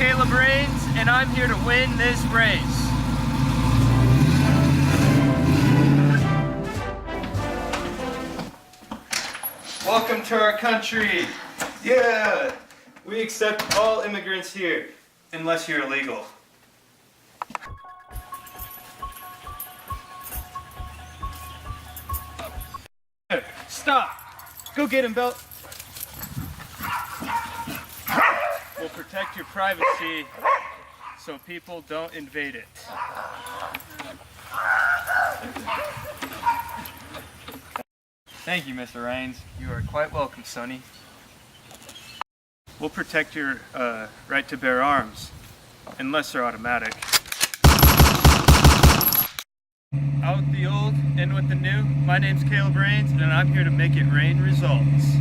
Caleb Rains, and I'm here to win this race. Welcome to our country. Yeah! We accept all immigrants here, unless you're illegal. Stop! Go get him, Belt. We'll protect your privacy so people don't invade it. Thank you, Mr. Rains. You are quite welcome, Sonny. We'll protect your right to bear arms, unless they're automatic. Out with the old, in with the new. My name's Caleb Rains, and I'm here to make it rain results.